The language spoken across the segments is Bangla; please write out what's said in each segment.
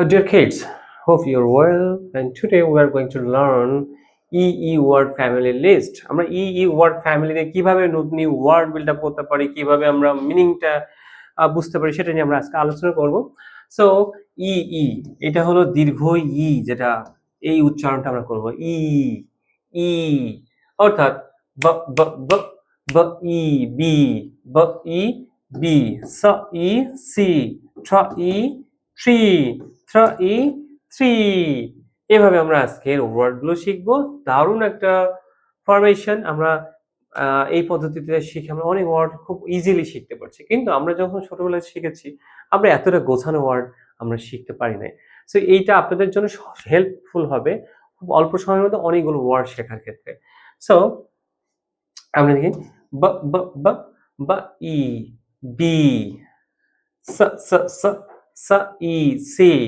Dear kids, hope you're well. And today we are going to learn EE word family list. আমরা EE word family তে কিভাবে নতুন ওয়ার্ড বিল্ড আপ করতে পারি, কিভাবে আমরা মিনিংটা বুঝতে পারি সেটা নিয়ে আমরা আজকে আলোচনা করব। সো EE এটা হলো দীর্ঘ ই, যেটা এই উচ্চারণটা আমরা করব ই ই, অর্থাৎ ব ব ব ব ই বি, ব ই বি, স ই সি, ঠ ই ট্রি, থ্র ই থ্রি। এভাবে আমরা আজকের ওয়ার্ডগুলো শিখবো। দারুণ একটা ফরমেশন। আমরা এই পদ্ধতিতে শিখে আমরা অনেক ওয়ার্ড খুব ইজিলি শিখতে পারছি। কিন্তু আমরা যখন ছোটবেলায় শিখেছি, আমরা এতটা গোছানো ওয়ার্ড আমরা শিখতে পারি নাই। সো এইটা আপনাদের জন্য হেল্পফুল হবে খুব অল্প সময়ের মধ্যে অনেকগুলো ওয়ার্ড শেখার ক্ষেত্রে। সো আমরা দেখি ব ব ব ব E B, saw saw saw sa e see,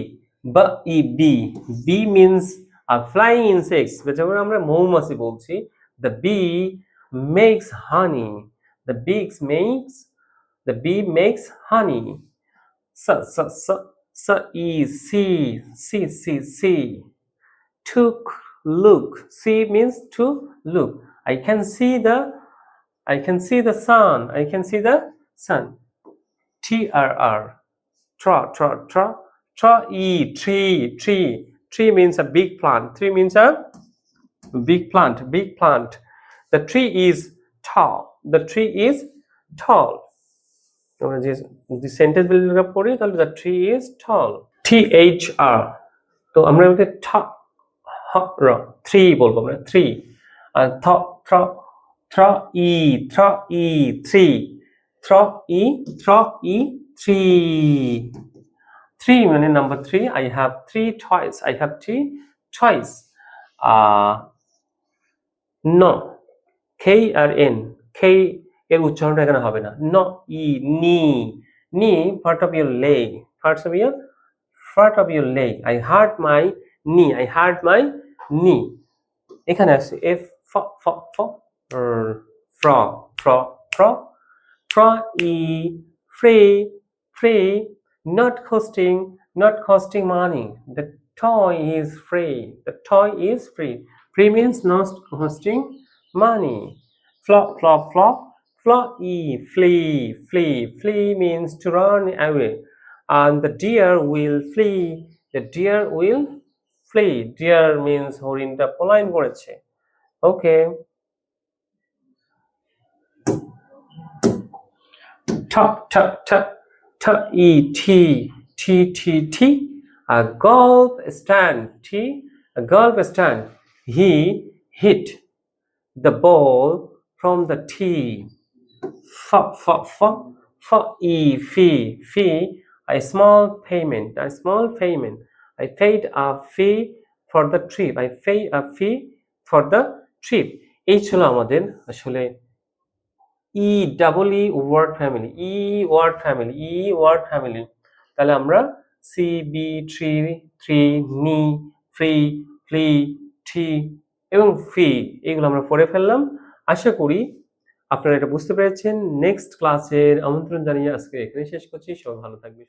ba e bee. Bee means a flying insects. যেমন আমরা মৌমাছি বলছি, the bee makes honey. The bee makes honey. Sa sa sa sa e see, see. To look. See means to look. I can see the sun. TRR. Tree means a big plant. Big plant. The tree is tall. আমরা যে সেন্টেন্স বিল্ড আপ করি তাহলে the tree is tall. THR. তো আমরা এটাকে থ্রি বলবো আমরা, থ্রি। আর থ্রি Three মানে number three. I have three toys. No. K R N. K এর উচ্চারণটা এখানে হবে না। No E ni part of your leg. I hurt my knee. এখানে আছে F free. Not costing money. The toy is free. Free means not costing money. Flee means to run away. And the deer will flee. Deer means হরিণটা পলায়ন করেছে। Okay. T. A golf stand. He hit the ball from the tee. Fee. A small payment. I paid a fee for the trip. এই ছিল আমাদের আসলে ওয়ার্ড ফ্যামিলি। তাহলে আমরা see bee three knee flee tea এবং ফি এগুলো আমরা পড়ে ফেললাম। আশা করি আপনারা এটা বুঝতে পেরেছেন। নেক্সট ক্লাসের আমন্ত্রণ জানিয়ে আজকে এখানে শেষ করছি। সবাই ভালো থাকবে।